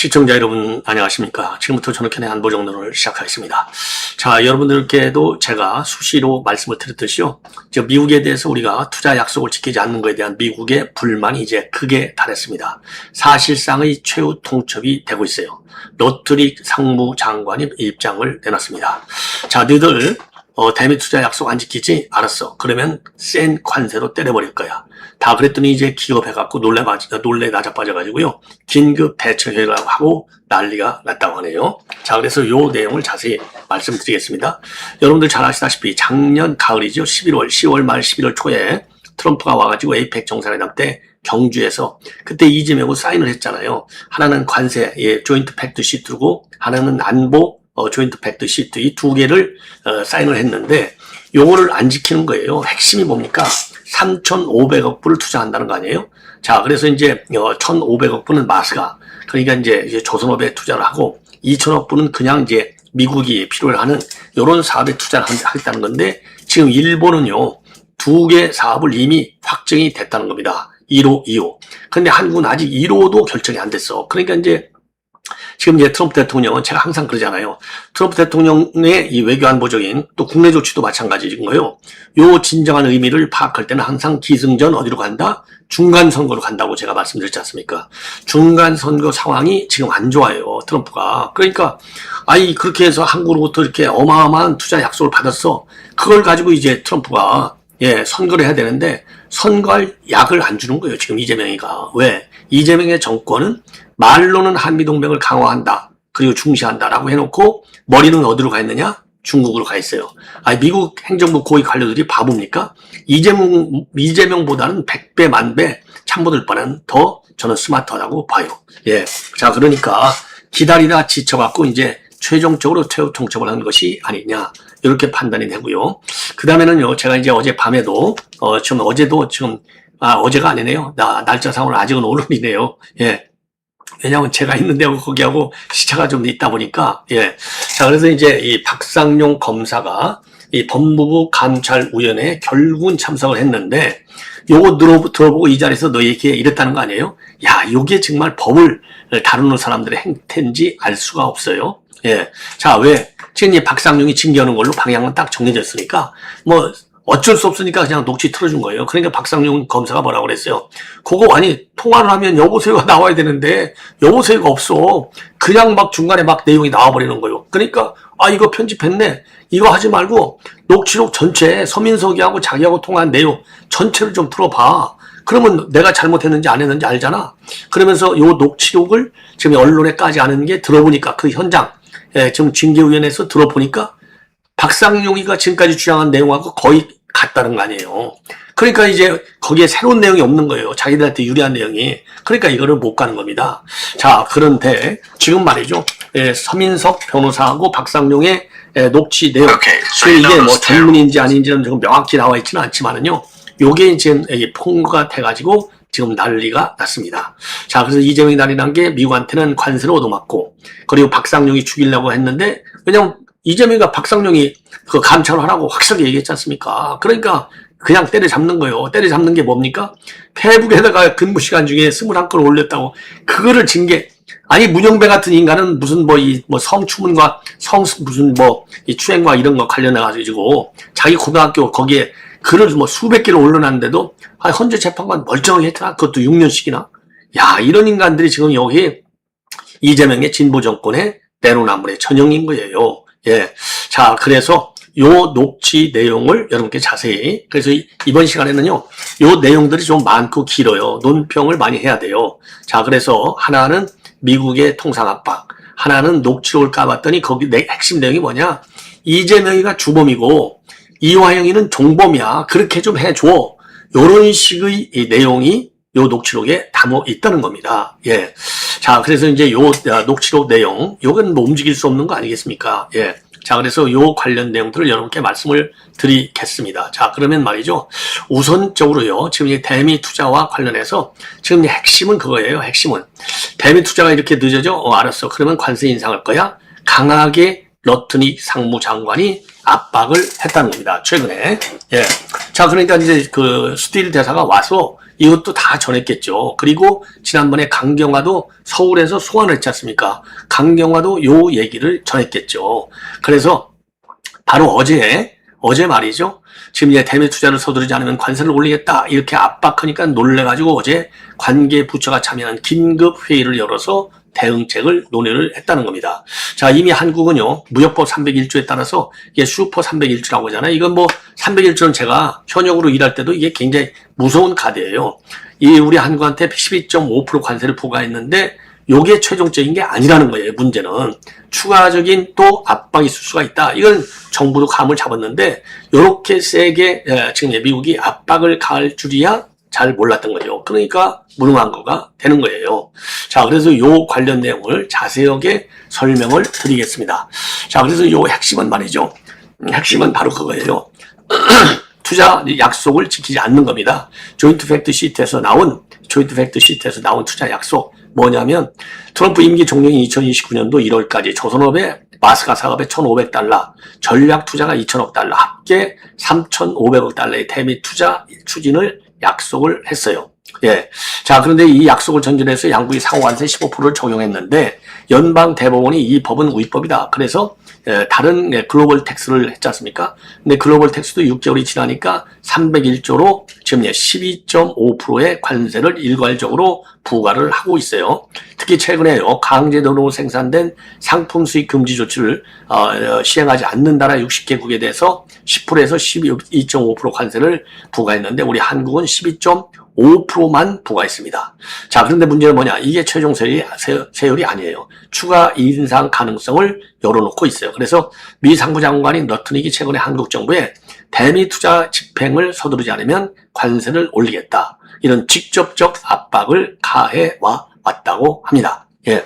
시청자 여러분 안녕하십니까. 지금부터 전학현의 안보정론을 시작하겠습니다. 자, 여러분들께도 제가 수시로 말씀을 드렸듯이요, 미국에 대해서 우리가 투자 약속을 지키지 않는 것에 대한 미국의 불만이 이제 크게 달했습니다. 사실상의 최후 통첩이 되고 있어요. 로트릭 상무장관이 입장을 내놨습니다. 자, 너희들 대미 투자 약속 안 지키지? 알았어. 그러면 센 관세로 때려버릴 거야. 다 그랬더니 이제 기겁해갖고 놀래 나자빠져가지고요, 긴급 대처회의를 하고 난리가 났다고 하네요. 자, 그래서 요 내용을 자세히 말씀드리겠습니다. 여러분들 잘 아시다시피 작년 가을이죠. 10월 말 11월 초에 트럼프가 와가지고 에이펙 정상회담 때 경주에서 그때 이재명하고 사인을 했잖아요. 하나는 관세, 조인트 팩트 시트고 하나는 안보 조인트 팩트 시트, 이 두 개를 사인을 했는데 요거를 안 지키는 거예요. 핵심이 뭡니까? 3,500억 불을 투자한다는 거 아니에요? 자, 그래서 이제 1,500억 불은 마스가, 그러니까 이제 조선업에 투자를 하고 2,000억 불은 그냥 이제 미국이 필요로 하는 요런 사업에 투자를 하겠다는 건데, 지금 일본은요, 두 개 사업을 이미 확정이 됐다는 겁니다. 1호, 2호. 근데 한국은 아직 1호도 결정이 안 됐어. 그러니까 이제 지금 이제 트럼프 대통령은, 제가 항상 그러잖아요. 트럼프 대통령의 이 외교안보적인 또 국내 조치도 마찬가지인 거예요. 요 진정한 의미를 파악할 때는 항상 기승전 어디로 간다? 중간선거로 간다고 제가 말씀드렸지 않습니까? 중간선거 상황이 지금 안 좋아요, 트럼프가. 그러니까, 그렇게 해서 한국으로부터 이렇게 어마어마한 투자 약속을 받았어. 그걸 가지고 이제 트럼프가, 선거를 해야 되는데, 선거할 약을 안 주는 거예요, 지금 이재명이가. 왜? 이재명의 정권은 말로는 한미동맹을 강화한다, 그리고 중시한다라고 해놓고 머리는 어디로 가 있느냐? 중국으로 가 있어요. 미국 행정부 고위 관료들이 바보입니까? 이재명보다는 100배, 만배 참모들 뻔한 더 저는 스마트하다고 봐요. 자, 그러니까 기다리다 지쳐갖고 이제 최종적으로 최후 통첩을 하는 것이 아니냐, 이렇게 판단이 되고요. 그 다음에는요, 제가 이제 어젯밤에도 어제가 아니네요. 날짜상으로 아직은 오늘이네요. 왜냐하면 제가 있는데 거기하고 시차가 좀 있다 보니까, 자, 그래서 이제 이 박상용 검사가 이 법무부 감찰위원회에 결국은 참석을 했는데, 요거 들어보고 이 자리에서 너에게 이랬다는 거 아니에요? 야, 요게 정말 법을 다루는 사람들의 행태인지 알 수가 없어요. 자, 왜? 지금 이 박상용이 징계하는 걸로 방향은 딱 정해졌으니까, 어쩔 수 없으니까 그냥 녹취 틀어준 거예요. 그러니까 박상용 검사가 뭐라고 그랬어요? 그거 통화를 하면 여보세요가 나와야 되는데 여보세요가 없어. 그냥 막 중간에 막 내용이 나와버리는 거예요. 그러니까 이거 편집했네, 이거 하지 말고 녹취록 전체 서민석이하고 자기하고 통화한 내용 전체를 좀 들어봐. 그러면 내가 잘못했는지 안 했는지 알잖아. 그러면서 요 녹취록을 지금 언론에 까지 않은 게 들어보니까, 그 현장 지금 징계위원회에서 들어보니까 박상용이가 지금까지 주장한 내용하고 거의 같다는 거 아니에요. 그러니까 이제 거기에 새로운 내용이 없는 거예요. 자기들한테 유리한 내용이. 그러니까 이거를 못 가는 겁니다. 자, 그런데 지금 말이죠, 서민석 변호사하고 박상용의 녹취 내용, 이게 전문인지 아닌지는 지금 명확히 나와 있지는 않지만은요, 요게 지금 폭로가 돼가지고 지금 난리가 났습니다. 자, 그래서 이재명이 난리 난 게 미국한테는 관세를 얻어맞고, 그리고 박상용이 죽이려고 했는데, 왜냐면 이재명이가 박상용이 그 감찰을 하라고 확실하게 얘기했지 않습니까? 그러니까 그냥 때려잡는 거예요. 때려잡는 게 뭡니까? 페북에다가 근무 시간 중에 21건을 올렸다고, 그거를 징계. 문영배 같은 인간은 무슨 성추문과 이 추행과 이런 거 관련해가지고 자기 고등학교 거기에 글을 수백 개를 올려놨는데도 헌재 재판관 멀쩡하게 했더라. 그것도 6년씩이나. 야, 이런 인간들이 지금 여기 이재명의 진보 정권의 내로남불의 전형인 거예요. 자, 그래서 요 녹취 내용을 여러분께 자세히, 그래서 이번 시간에는요, 요 내용들이 좀 많고 길어요. 논평을 많이 해야 돼요. 자, 그래서 하나는 미국의 통상 압박, 하나는 녹취록을 까봤더니 거기 핵심 내용이 뭐냐? 이재명이가 주범이고 이화영이는 종범이야. 그렇게 좀 해줘. 요런 식의 이 내용이 요 녹취록에 담아 있다는 겁니다. 자, 그래서 이제 요 녹취록 내용, 요건 움직일 수 없는 거 아니겠습니까? 자, 그래서 요 관련 내용들을 여러분께 말씀을 드리겠습니다. 자, 그러면 말이죠, 우선적으로요, 지금 이 대미 투자와 관련해서 지금 핵심은 그거예요. 핵심은 대미 투자가 이렇게 늦어져? 알았어. 그러면 관세 인상할 거야? 강하게 러트닉 상무장관이 압박을 했다는 겁니다, 최근에. 자, 그러니까 이제 그 스틸 대사가 와서 이것도 다 전했겠죠. 그리고 지난번에 강경화도 서울에서 소환을 했지 않습니까? 강경화도 요 얘기를 전했겠죠. 그래서 바로 어제 말이죠. 지금 이제 대미 투자를 서두르지 않으면 관세를 올리겠다 이렇게 압박하니까 놀래가지고 어제 관계 부처가 참여한 긴급 회의를 열어서 대응책을 논의를 했다는 겁니다. 자, 이미 한국은요, 무역법 301조에 따라서 이게 슈퍼 301조라고 하잖아요. 이건 뭐 301조는 제가 현역으로 일할 때도 이게 굉장히 무서운 카드예요. 이 우리 한국한테 12.5% 관세를 부과했는데 요게 최종적인 게 아니라는 거예요. 문제는 추가적인 또 압박이 있을 수가 있다. 이건 정부도 감을 잡았는데 요렇게 세게 지금 미국이 압박을 가할 줄이야 잘 몰랐던 거죠. 그러니까 무능한 거가 되는 거예요. 자, 그래서 요 관련 내용을 자세하게 설명을 드리겠습니다. 자, 그래서 요 핵심은 말이죠. 핵심은 바로 그거예요. 투자 약속을 지키지 않는 겁니다. 조인트 팩트 시트에서 나온 투자 약속 뭐냐면 트럼프 임기 종료인 2029년도 1월까지 조선업의 마스카 사업에 1,500달러, 전략 투자가 2천억 달러, 합계 3,500억 달러의 대미 투자 추진을 약속을 했어요. 예. 자, 그런데 이 약속을 전제해서 양국이 상호관세 15%를 적용했는데 연방 대법원이 이 법은 위법이다. 그래서 다른 글로벌 텍스를 했지 않습니까? 근데 글로벌 텍스도 6개월이 지나니까 301조로 지금 12.5%의 관세를 일괄적으로 부과를 하고 있어요. 특히 최근에요, 강제노동으로 생산된 상품 수입 금지 조치를 시행하지 않는 나라 60개국에 대해서 10%에서 12.5% 관세를 부과했는데 우리 한국은 12.5%만 부과했습니다. 자, 그런데 문제는 뭐냐? 이게 최종 세율이 아니에요. 추가 인상 가능성을 열어놓고 있어요. 그래서 미 상부장관인 러트닉이 최근에 한국 정부에 대미 투자 집행을 서두르지 않으면 관세를 올리겠다. 이런 직접적 압박을 가해 왔다고 합니다. 예.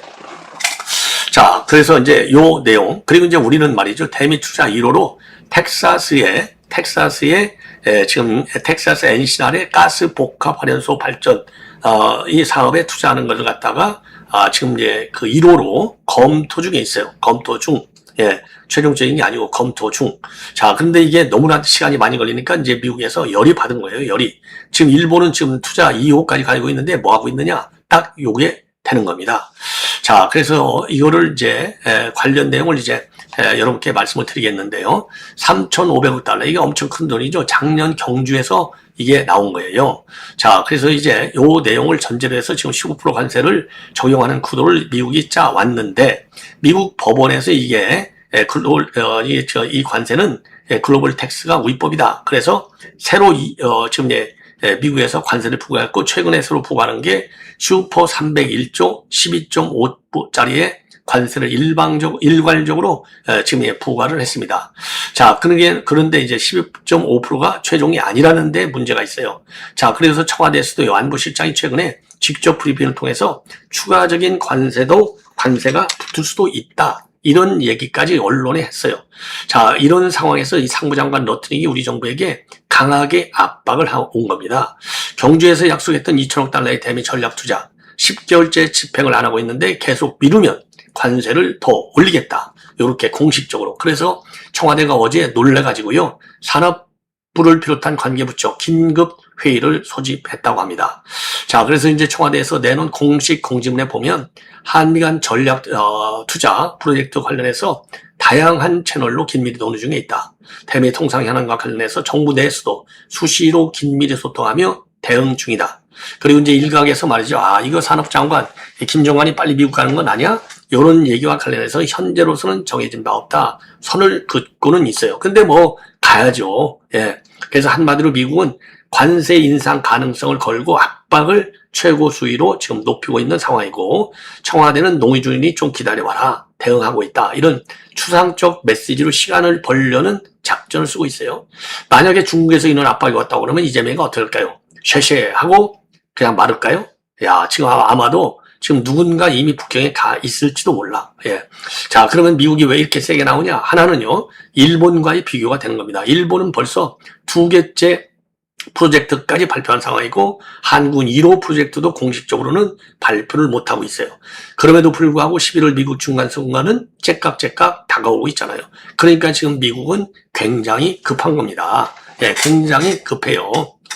자, 그래서 이제 요 내용, 그리고 이제 우리는 말이죠. 대미 투자 1호로 텍사스의 지금 텍사스 엔시날의 가스 복합 발전소 발전 이 사업에 투자하는 것을 갖다가 지금 이제 그 1호로 검토 중에 있어요. 검토 중. 예. 최종적인 게 아니고 검토 중. 자, 근데 이게 너무나 시간이 많이 걸리니까 이제 미국에서 열이 받은 거예요. 열이. 지금 일본은 지금 투자 2호까지 가지고 있는데 뭐 하고 있느냐? 딱 요게 되는 겁니다. 자, 그래서 이거를 이제 관련 내용을 이제 여러분께 말씀을 드리겠는데요. 3,500억 달러. 이게 엄청 큰 돈이죠. 작년 경주에서 이게 나온 거예요. 자, 그래서 이제 요 내용을 전제로 해서 지금 15% 관세를 적용하는 구도를 미국이 짜 왔는데 미국 법원에서 이게 이 관세는 글로벌 텍스가 위법이다. 그래서 새로 지금 미국에서 관세를 부과했고 최근에 새로 부과하는 게 슈퍼 301조 12.5%짜리의 관세를 일괄적으로 지금 부과를 했습니다. 자, 그런데 이제 12.5%가 최종이 아니라는 데 문제가 있어요. 자, 그래서 청와대에서도 안보실장이 최근에 직접 브리핑을 통해서 추가적인 관세가 붙을 수도 있다. 이런 얘기까지 언론에 했어요. 자, 이런 상황에서 이 상부장관 러트닉이 우리 정부에게 강하게 압박을 온 겁니다. 경주에서 약속했던 2천억 달러의 대미 전략 투자 10개월째 집행을 안 하고 있는데 계속 미루면 관세를 더 올리겠다. 이렇게 공식적으로. 그래서 청와대가 어제 놀래가지고요. 산업부를 비롯한 관계부처 긴급 회의를 소집했다고 합니다. 자, 그래서 이제 청와대에서 내놓은 공식 공지문에 보면 한미 간 전략 투자 프로젝트 관련해서 다양한 채널로 긴밀히 논의 중에 있다. 대미 통상 현안과 관련해서 정부 내에서도 수시로 긴밀히 소통하며 대응 중이다. 그리고 이제 일각에서 말이죠. 이거 산업장관 김정관이 빨리 미국 가는 건 아니야? 이런 얘기와 관련해서 현재로서는 정해진 바 없다. 선을 긋고는 있어요. 근데 뭐 가야죠. 예. 그래서 한마디로 미국은 관세 인상 가능성을 걸고 압박을 최고 수위로 지금 높이고 있는 상황이고 청와대는 농의주인이 좀 기다려봐라. 대응하고 있다. 이런 추상적 메시지로 시간을 벌려는 작전을 쓰고 있어요. 만약에 중국에서 이런 압박이 왔다고 그러면 이재명이가 어떻게 할까요? 쉐쉐 하고 그냥 말을까요? 야, 지금 아마도 지금 누군가 이미 북경에 가 있을지도 몰라. 예. 자, 그러면 미국이 왜 이렇게 세게 나오냐? 하나는요, 일본과의 비교가 되는 겁니다. 일본은 벌써 2개째 프로젝트까지 발표한 상황이고 한국은 1호 프로젝트도 공식적으로는 발표를 못하고 있어요. 그럼에도 불구하고 11월 미국 중간선거는 째깍째깍 다가오고 있잖아요. 그러니까 지금 미국은 굉장히 급한 겁니다. 예, 굉장히 급해요.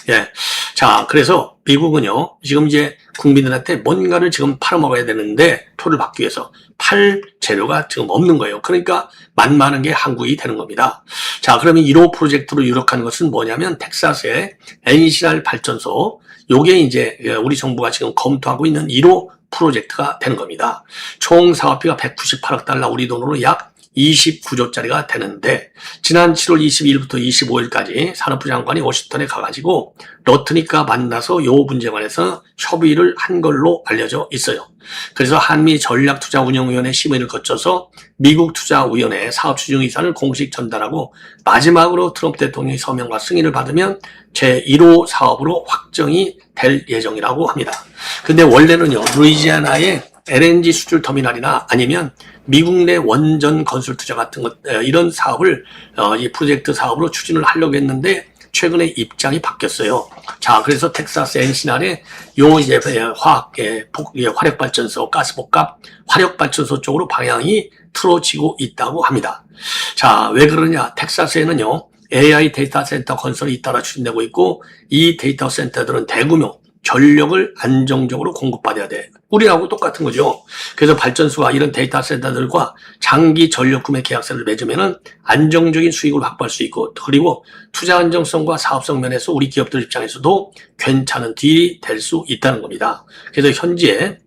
예. 자, 그래서 미국은요, 지금 이제 국민들한테 뭔가를 지금 팔아먹어야 되는데, 표를 받기 위해서 팔 재료가 지금 없는 거예요. 그러니까 만만한 게 한국이 되는 겁니다. 자, 그러면 1호 프로젝트로 유력한 것은 뭐냐면, 텍사스의 NCR 발전소, 요게 이제 우리 정부가 지금 검토하고 있는 1호 프로젝트가 되는 겁니다. 총 사업비가 198억 달러, 우리 돈으로 약 29조짜리가 되는데, 지난 7월 22일부터 25일까지 산업부 장관이 워싱턴에 가가지고 러트닉과 만나서 요 문제에 관해서 협의를 한 걸로 알려져 있어요. 그래서 한미 전략투자운영위원회 심의를 거쳐서 미국 투자위원회 사업추진의사를 공식 전달하고 마지막으로 트럼프 대통령의 서명과 승인을 받으면 제1호 사업으로 확정이 될 예정이라고 합니다. 근데 원래는요, 루이지애나의 LNG 수출 터미널이나 아니면 미국 내 원전 건설 투자 같은 것, 이런 사업을, 이 프로젝트 사업으로 추진을 하려고 했는데, 최근에 입장이 바뀌었어요. 자, 그래서 텍사스 엔시날에 요 이제 화력발전소, 가스복합 화력발전소 쪽으로 방향이 틀어지고 있다고 합니다. 자, 왜 그러냐? 텍사스에는요, AI 데이터 센터 건설이 잇따라 추진되고 있고, 이 데이터 센터들은 대규모 전력을 안정적으로 공급받아야 돼. 우리하고 똑같은 거죠. 그래서 발전소와 이런 데이터 센터들과 장기 전력 구매 계약서를 맺으면은 안정적인 수익을 확보할 수 있고, 그리고 투자 안정성과 사업성 면에서 우리 기업들 입장에서도 괜찮은 딜이 될 수 있다는 겁니다. 그래서 현재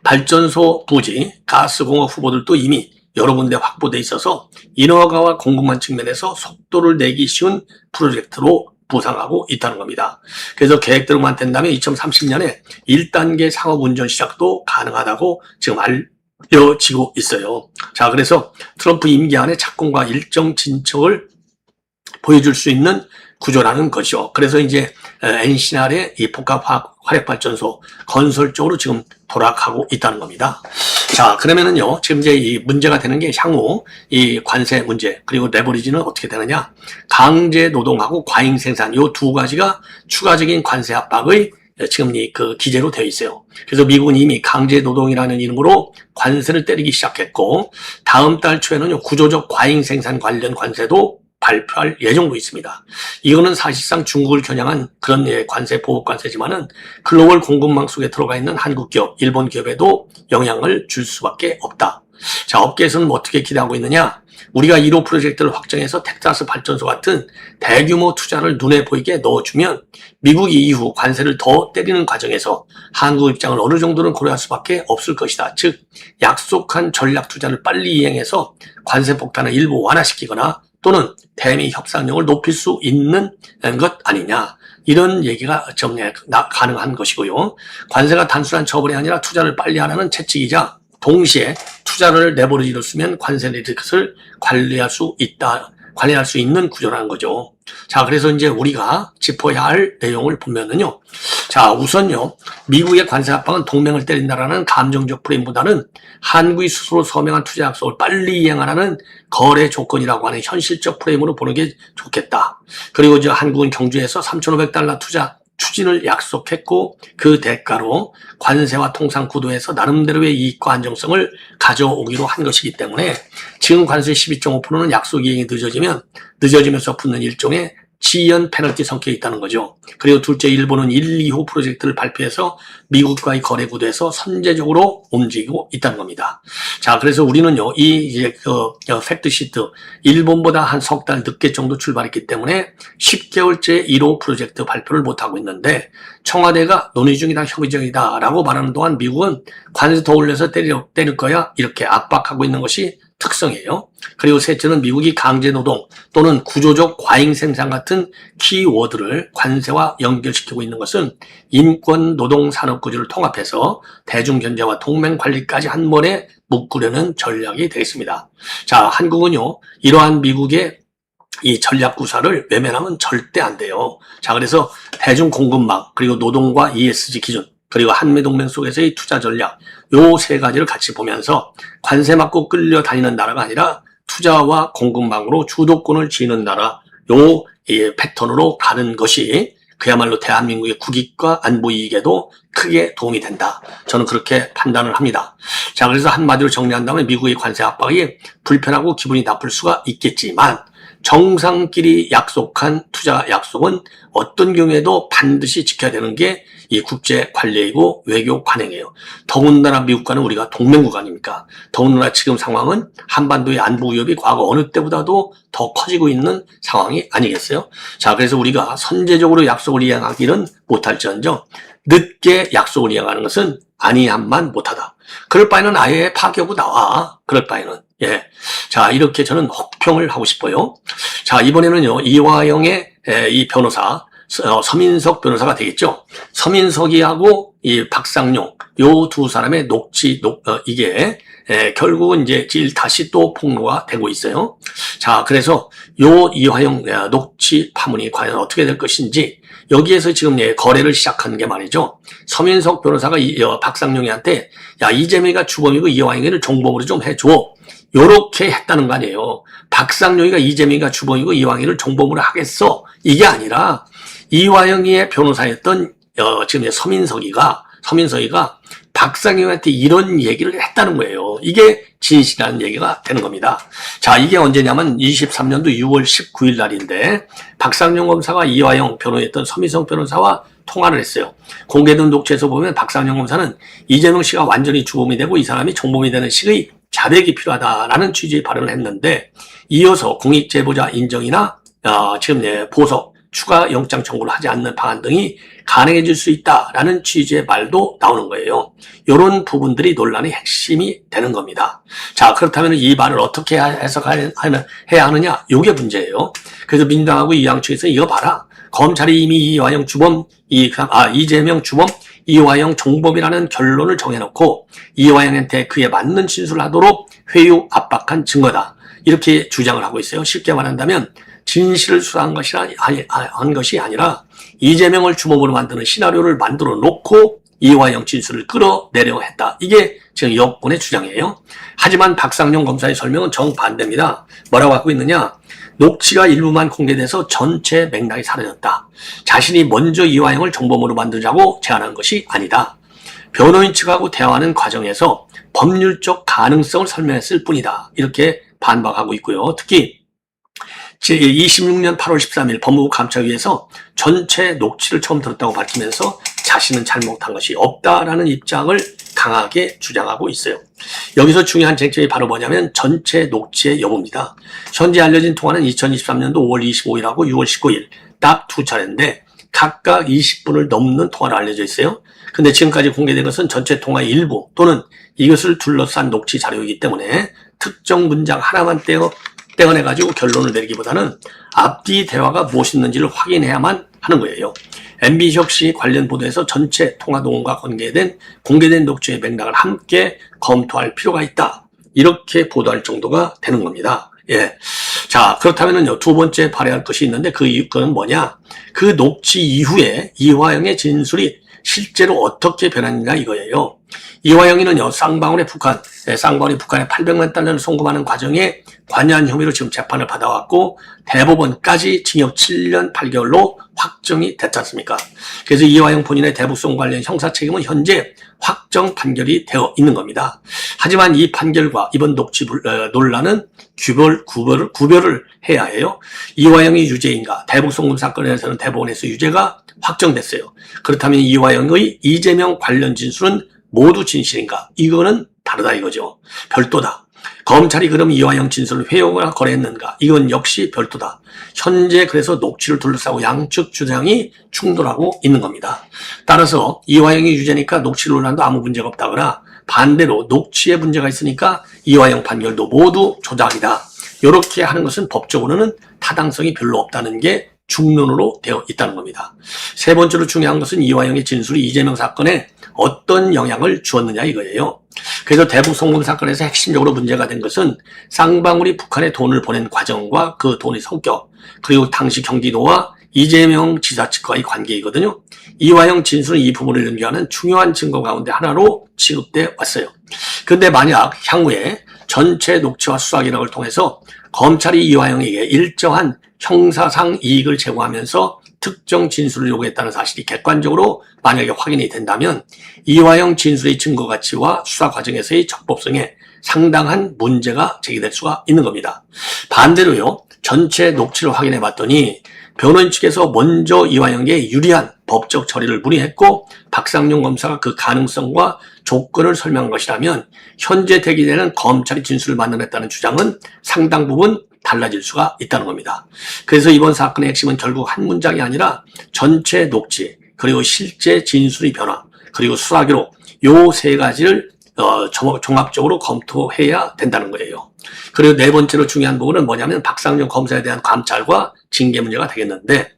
발전소 부지, 가스공업 후보들도 이미 여러 군데 확보돼 있어서 인허가와 공급망 측면에서 속도를 내기 쉬운 프로젝트로 부상하고 있다는 겁니다. 그래서 계획대로만 된다면 2030년에 1단계 상업운전 시작도 가능하다고 지금 알려지고 있어요. 자, 그래서 트럼프 임기 안에 착공과 일정 진척을 보여줄 수 있는 구조라는 것이요. 그래서 이제 NCR의 이 복합 화력발전소 건설 쪽으로 지금 돌아가고 있다는 겁니다. 자, 그러면은요, 지금 이제 이 문제가 되는 게 향후 이 관세 문제, 그리고 레버리지는 어떻게 되느냐. 강제 노동하고 과잉 생산, 요 두 가지가 추가적인 관세 압박의 지금 그 기재로 되어 있어요. 그래서 미국은 이미 강제 노동이라는 이름으로 관세를 때리기 시작했고, 다음 달 초에는요, 구조적 과잉 생산 관련 관세도 발표할 예정도 있습니다. 이거는 사실상 중국을 겨냥한 그런 관세, 보복 관세지만은 글로벌 공급망 속에 들어가 있는 한국 기업, 일본 기업에도 영향을 줄 수밖에 없다. 자, 업계에서는 어떻게 기대하고 있느냐? 우리가 1호 프로젝트를 확정해서 텍사스 발전소 같은 대규모 투자를 눈에 보이게 넣어주면 미국이 이후 관세를 더 때리는 과정에서 한국 입장을 어느 정도는 고려할 수밖에 없을 것이다. 즉, 약속한 전략 투자를 빨리 이행해서 관세 폭탄을 일부 완화시키거나 또는 대미 협상력을 높일 수 있는 것 아니냐. 이런 얘기가 좀 가능한 것이고요. 관세가 단순한 처벌이 아니라 투자를 빨리 하라는 채찍이자 동시에 투자를 레버리지로 쓰면 관세 리스크를 관리할 수 있는 구조라는 거죠. 자, 그래서 이제 우리가 짚어야 할 내용을 보면은요. 자, 우선요, 미국의 관세 압박은 동맹을 때린다라는 감정적 프레임보다는 한국이 스스로 서명한 투자 약속을 빨리 이행하라는 거래 조건이라고 하는 현실적 프레임으로 보는 게 좋겠다. 그리고 이제 한국은 경주에서 3,500달러 투자 추진을 약속했고, 그 대가로 관세와 통상 구도에서 나름대로의 이익과 안정성을 가져오기로 한 것이기 때문에 지금 관세 12.5%는 약속 이행이 늦어지면서 붙는 일종의 지연 페널티 성격이 있다는 거죠. 그리고 둘째, 일본은 1, 2호 프로젝트를 발표해서 미국과의 거래 구도에서 선제적으로 움직이고 있다는 겁니다. 자, 그래서 우리는요, 이제 팩트시트, 일본보다 한 석 달 늦게 정도 출발했기 때문에 10개월째 1호 프로젝트 발표를 못하고 있는데, 청와대가 논의 중이다, 협의 중이다 라고 말하는 동안 미국은 관세 더 올려서 때릴 거야, 이렇게 압박하고 있는 것이 특성이에요. 그리고 셋째는 미국이 강제노동 또는 구조적 과잉 생산 같은 키워드를 관세와 연결시키고 있는 것은 인권, 노동, 산업 구조를 통합해서 대중경제와 동맹 관리까지 한 번에 묶으려는 전략이 되겠습니다. 자, 한국은요, 이러한 미국의 이 전략 구사를 외면하면 절대 안 돼요. 자, 그래서 대중 공급망, 그리고 노동과 ESG 기준, 그리고 한미동맹 속에서의 투자 전략, 요 세 가지를 같이 보면서 관세 맞고 끌려다니는 나라가 아니라 투자와 공급망으로 주도권을 쥐는 나라, 요 패턴으로 가는 것이 그야말로 대한민국의 국익과 안보 이익에도 크게 도움이 된다. 저는 그렇게 판단을 합니다. 자, 그래서 한마디로 정리한다면 미국의 관세 압박이 불편하고 기분이 나쁠 수가 있겠지만 정상끼리 약속한 투자 약속은 어떤 경우에도 반드시 지켜야 되는 게 이 국제 관례이고 외교 관행이에요. 더군다나 미국과는 우리가 동맹국 아닙니까? 더군다나 지금 상황은 한반도의 안보 위협이 과거 어느 때보다도 더 커지고 있는 상황이 아니겠어요? 자, 그래서 우리가 선제적으로 약속을 이행하기는 못할지언정 늦게 약속을 이행하는 것은 아니함만 못하다. 그럴 바에는 아예 파기하고 나와. 그럴 바에는. 예. 자, 이렇게 저는 혹평을 하고 싶어요. 자, 이번에는요, 이화영의 이 변호사, 서민석 변호사가 되겠죠. 서민석이하고 이 박상용, 요 두 사람의 이게, 결국은 이제 다시 또 폭로가 되고 있어요. 자, 그래서 요 이화영 녹취 파문이 과연 어떻게 될 것인지, 여기에서 지금 거래를 시작한 게 말이죠. 서민석 변호사가 박상용이한테, 야, 이재명이가 주범이고 이화영이를 종범으로 좀 해줘. 요렇게 했다는 거 아니에요. 박상용이가 이재명이가 주범이고 이화영이를 종범으로 하겠어. 이게 아니라, 이화영이의 변호사였던, 지금 서민석이가 박상용한테 이런 얘기를 했다는 거예요. 이게 진실이라는 얘기가 되는 겁니다. 자, 이게 언제냐면 23년도 6월 19일 날인데 박상용 검사가 이화영 변호했던 서민석 변호사와 통화를 했어요. 공개된 녹취에서 보면 박상용 검사는 이재명 씨가 완전히 주범이 되고 이 사람이 종범이 되는 시의 자백이 필요하다라는 취지의 발언을 했는데, 이어서 공익제보자 인정이나 지금 보석 추가 영장 청구를 하지 않는 방안 등이 가능해질 수 있다라는 취지의 말도 나오는 거예요. 이런 부분들이 논란의 핵심이 되는 겁니다. 자, 그렇다면 이 말을 어떻게 해석해야 하느냐? 이게 문제예요. 그래서 민주당하고 이양 측에서 이거 봐라. 검찰이 이미 이화영 주범, 이재명 주범, 이화영 종범이라는 결론을 정해놓고 이화영한테 그에 맞는 진술을 하도록 회유 압박한 증거다. 이렇게 주장을 하고 있어요. 쉽게 말한다면 진실을 수사한 것이 아니라 이재명을 주범으로 만드는 시나리오를 만들어 놓고 이화영 진술을 끌어내려고 했다. 이게 지금 여권의 주장이에요. 하지만 박상용 검사의 설명은 정반대입니다. 뭐라고 하고 있느냐? 녹취가 일부만 공개돼서 전체 맥락이 사라졌다. 자신이 먼저 이화영을 종범으로 만들자고 제안한 것이 아니다. 변호인 측하고 대화하는 과정에서 법률적 가능성을 설명했을 뿐이다. 이렇게 반박하고 있고요. 특히 26년 8월 13일 법무부 감찰위에서 전체 녹취를 처음 들었다고 밝히면서 자신은 잘못한 것이 없다라는 입장을 강하게 주장하고 있어요. 여기서 중요한 쟁점이 바로 뭐냐면 전체 녹취의 여부입니다. 현재 알려진 통화는 2023년도 5월 25일하고 6월 19일 딱 두 차례인데 각각 20분을 넘는 통화로 알려져 있어요. 근데 지금까지 공개된 것은 전체 통화의 일부 또는 이것을 둘러싼 녹취 자료이기 때문에 특정 문장 하나만 떼어내가지고 결론을 내리기보다는 앞뒤 대화가 무엇이었는지를 확인해야만 하는 거예요. MB 역시 관련 보도에서 전체 통화 녹음과 공개된 녹취의 맥락을 함께 검토할 필요가 있다. 이렇게 보도할 정도가 되는 겁니다. 예. 자, 그렇다면요, 두 번째 발휘할 것이 있는데 그건 뭐냐? 그 녹취 이후에 이화영의 진술이 실제로 어떻게 변했느냐 이거예요. 이화영이는요, 쌍방울이 북한에 800만 달러를 송금하는 과정에 관여한 혐의로 지금 재판을 받아왔고 대법원까지 징역 7년 8개월로 확정이 됐지 않습니까? 그래서 이화영 본인의 대북송 관련 형사 책임은 현재 확정 판결이 되어 있는 겁니다. 하지만 이 판결과 이번 녹취 논란은 구별을 해야 해요. 이화영이 유죄인가? 대북송금 사건에서는 대법원에서 유죄가 확정됐어요. 그렇다면 이화영의 이재명 관련 진술은 모두 진실인가? 이거는 다르다 이거죠. 별도다. 검찰이 그럼 이화영 진술을 회유하거나 거래했는가? 이건 역시 별도다. 현재 그래서 녹취를 둘러싸고 양측 주장이 충돌하고 있는 겁니다. 따라서 이화영이 유죄니까 녹취 논란도 아무 문제가 없다거나 반대로 녹취에 문제가 있으니까 이화영 판결도 모두 조작이다. 이렇게 하는 것은 법적으로는 타당성이 별로 없다는 게 중론으로 되어 있다는 겁니다. 세 번째로 중요한 것은 이화영의 진술이 이재명 사건에 어떤 영향을 주었느냐 이거예요. 그래서 대북 송금 사건에서 핵심적으로 문제가 된 것은 쌍방울이 북한에 돈을 보낸 과정과 그 돈의 성격, 그리고 당시 경기도와 이재명 지사 측과의 관계이거든요. 이화영 진술은 이 부분을 연결하는 중요한 증거 가운데 하나로 취급돼 왔어요. 그런데 만약 향후에 전체 녹취와 수사 기록을 통해서 검찰이 이화영에게 일정한 형사상 이익을 제공하면서 특정 진술을 요구했다는 사실이 객관적으로 만약에 확인이 된다면 이화영 진술의 증거 가치와 수사 과정에서의 적법성에 상당한 문제가 제기될 수가 있는 겁니다. 반대로요, 전체 녹취를 확인해 봤더니 변호인 측에서 먼저 이화영에게 유리한 법적 처리를 문의했고 박상용 검사가 그 가능성과 조건을 설명한 것이라면 현재 대기되는 검찰이 진술을 만들어냈다는 주장은 상당 부분 달라질 수가 있다는 겁니다. 그래서 이번 사건의 핵심은 결국 한 문장이 아니라 전체 녹취, 그리고 실제 진술의 변화, 그리고 수사 기록 요 세 가지를 종합적으로 검토해야 된다는 거예요. 그리고 네 번째로 중요한 부분은 뭐냐면 박상용 검사에 대한 감찰과 징계 문제가 되겠는데,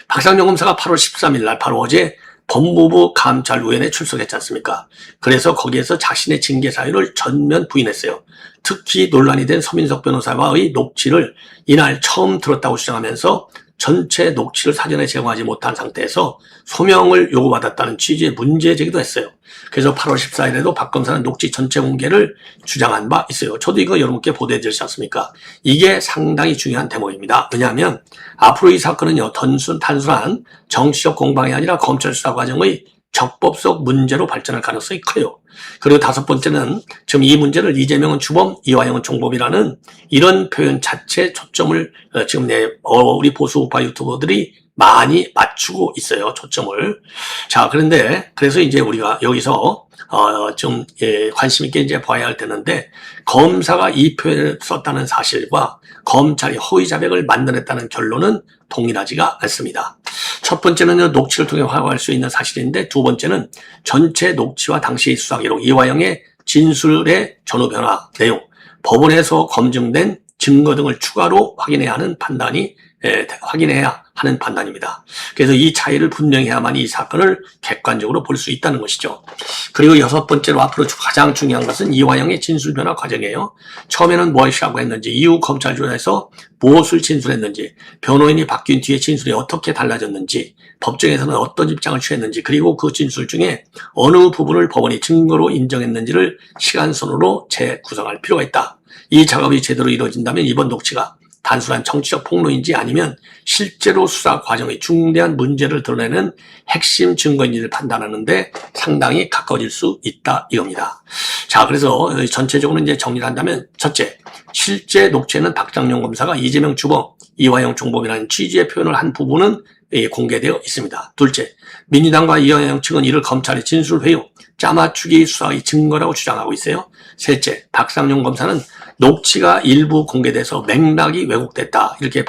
박상용 검사가 8월 13일 날 바로 어제 법무부 감찰위원회에 출석했지 않습니까? 그래서 거기에서 자신의 징계 사유를 전면 부인했어요. 특히 논란이 된 서민석 변호사와의 녹취를 이날 처음 들었다고 주장하면서 전체 녹취를 사전에 제공하지 못한 상태에서 소명을 요구받았다는 취지의 문제 제기도 했어요. 그래서 8월 14일에도 박 검사는 녹취 전체 공개를 주장한 바 있어요. 저도 이거 여러분께 보도해드렸지 않습니까? 이게 상당히 중요한 대목입니다. 왜냐하면 앞으로 이 사건은요, 단순한 정치적 공방이 아니라 검찰 수사 과정의 적법성 문제로 발전할 가능성이 커요. 그리고 다섯 번째는 지금 이 문제를 이재명은 주범, 이화영은 종범이라는 이런 표현 자체에 초점을 지금 우리 보수 우파 유튜버들이 많이 맞추고 있어요. 초점을. 자, 그래서 이제 우리가 여기서 좀 관심 있게 이제 봐야 할 때는데, 검사가 이 표현을 썼다는 사실과 검찰이 허위 자백을 만들어냈다는 결론은 동일하지가 않습니다. 첫 번째는 녹취를 통해 확보할 수 있는 사실인데, 두 번째는 전체 녹취와 당시 수사 기록, 이화영의 진술의 전후 변화 내용, 법원에서 검증된 증거 등을 추가로 확인해야 하는 판단입니다. 그래서 이 차이를 분명히 해야만 이 사건을 객관적으로 볼 수 있다는 것이죠. 그리고 여섯 번째로 앞으로 가장 중요한 것은 이화영의 진술 변화 과정이에요. 처음에는 무엇이라고 했는지, 이후 검찰 조사에서 무엇을 진술했는지, 변호인이 바뀐 뒤에 진술이 어떻게 달라졌는지, 법정에서는 어떤 입장을 취했는지, 그리고 그 진술 중에 어느 부분을 법원이 증거로 인정했는지를 시간선으로 재구성할 필요가 있다. 이 작업이 제대로 이루어진다면 이번 녹취가 단순한 정치적 폭로인지 아니면 실제로 수사 과정의 중대한 문제를 드러내는 핵심 증거인지를 판단하는데 상당히 가까워질 수 있다 이겁니다. 자, 그래서 전체적으로 이제 정리를 한다면, 첫째, 실제 녹취에는 박상용 검사가 이재명 주범, 이화영 종범이라는 취지의 표현을 한 부분은 공개되어 있습니다. 둘째, 민주당과 이화영 측은 이를 검찰의 진술 회유, 짜맞추기 수사의 증거라고 주장하고 있어요. 셋째, 박상용 검사는 녹취가 일부 공개돼서 맥락이 왜곡됐다 이렇게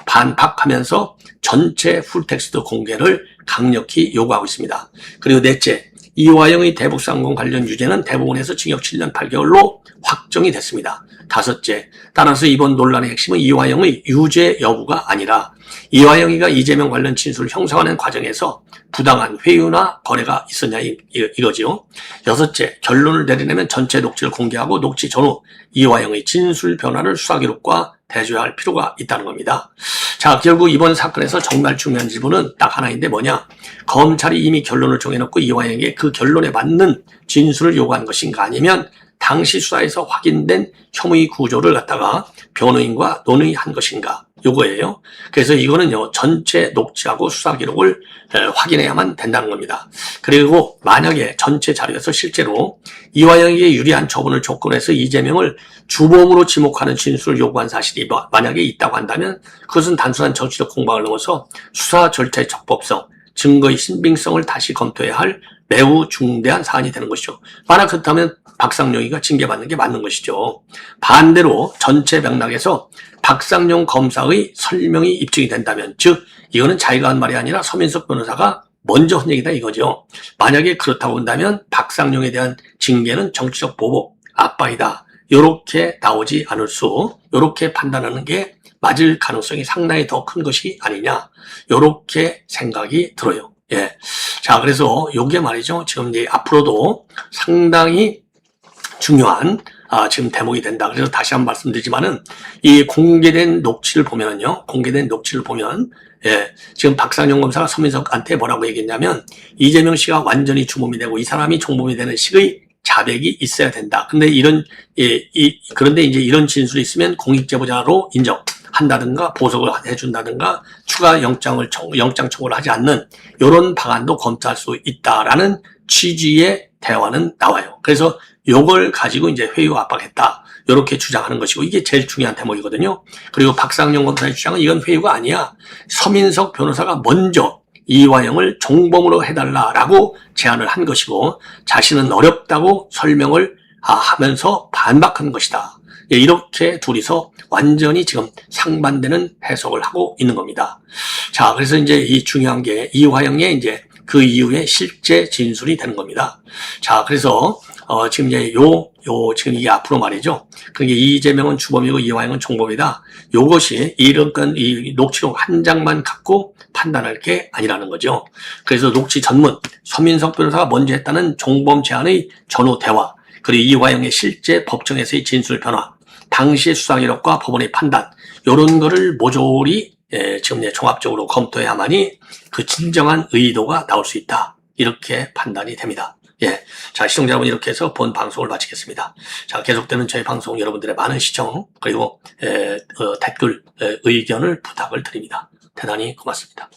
반박하면서 전체 풀텍스트 공개를 강력히 요구하고 있습니다. 그리고 넷째, 이화영의 대북상공 관련 유죄는 대법원에서 징역 7년 8개월로 확정이 됐습니다. 다섯째, 따라서 이번 논란의 핵심은 이화영의 유죄 여부가 아니라 이화영이가 이재명 관련 진술을 형성하는 과정에서 부당한 회유나 거래가 있었냐 이거지요. 여섯째, 결론을 내리려면 전체 녹취를 공개하고 녹취 전후 이화영의 진술 변화를 수사 기록과 대조할 필요가 있다는 겁니다. 자, 결국 이번 사건에서 정말 중요한 질문은 딱 하나인데 뭐냐? 검찰이 이미 결론을 정해놓고 이화영에게 그 결론에 맞는 진술을 요구한 것인가, 아니면 당시 수사에서 확인된 혐의 구조를 갖다가 변호인과 논의한 것인가, 요거예요. 그래서 이거는요, 전체 녹취하고 수사 기록을 확인해야만 된다는 겁니다. 그리고 만약에 전체 자료에서 실제로 이화영에게 유리한 처분을 조건으로 해서 이재명을 주범으로 지목하는 진술을 요구한 사실이 만약에 있다고 한다면 그것은 단순한 정치적 공방을 넘어서 수사 절차의 적법성, 증거의 신빙성을 다시 검토해야 할 매우 중대한 사안이 되는 것이죠. 만약 그렇다면 박상용이가 징계받는 게 맞는 것이죠. 반대로 전체 맥락에서 박상용 검사의 설명이 입증이 된다면, 즉 이거는 자기가 한 말이 아니라 서민석 변호사가 먼저 한 얘기다 이거죠. 만약에 그렇다고 한다면 박상용에 대한 징계는 정치적 보복, 압박이다, 요렇게 나오지 않을 수, 요렇게 판단하는 게 맞을 가능성이 상당히 더 큰 것이 아니냐, 요렇게 생각이 들어요. 예. 자, 그래서 요게 말이죠, 지금 이제 앞으로도 상당히 중요한 지금 대목이 된다. 그래서 다시 한번 말씀드리지만은 이 공개된 녹취를 보면은요, 지금 박상용 검사가 서민석한테 뭐라고 얘기했냐면, 이재명 씨가 완전히 주범이 되고 이 사람이 종범이 되는 식의 자백이 있어야 된다. 근데 그런데 이제 이런 진술이 있으면 공익제보자로 인정한다든가 보석을 해준다든가 추가 영장 청구를 하지 않는 이런 방안도 검토할 수 있다라는 취지의 대화는 나와요. 그래서 요걸 가지고 이제 회유 압박했다, 이렇게 주장하는 것이고 이게 제일 중요한 대목이거든요. 그리고 박상용 검사의 주장은 이건 회유가 아니야. 서민석 변호사가 먼저 이화영을 종범으로 해달라라고 제안을 한 것이고 자신은 어렵다고 설명을 하면서 반박한 것이다. 예, 이렇게 둘이서 완전히 지금 상반되는 해석을 하고 있는 겁니다. 자, 그래서 이제 이 중요한 게 이화영의 이제 그 이후에 실제 진술이 되는 겁니다. 자, 그래서 지금 이제 지금 이게 앞으로 말이죠. 그게 이재명은 주범이고 이화영은 종범이다. 요것이 이런 건 이 녹취록 한 장만 갖고 판단할 게 아니라는 거죠. 그래서 녹취 전문 서민석 변호사가 먼저 했다는 종범 제안의 전후 대화, 그리고 이화영의 실제 법정에서의 진술 변화, 당시의 수사 기록과 법원의 판단, 이런 거를 모조리 지금 종합적으로 검토해야만이 그 진정한 의도가 나올 수 있다. 이렇게 판단이 됩니다. 예. 자, 시청자 여러분, 이렇게 해서 본 방송을 마치겠습니다. 자, 계속되는 저희 방송 여러분들의 많은 시청, 그리고 댓글, 의견을 부탁을 드립니다. 대단히 고맙습니다.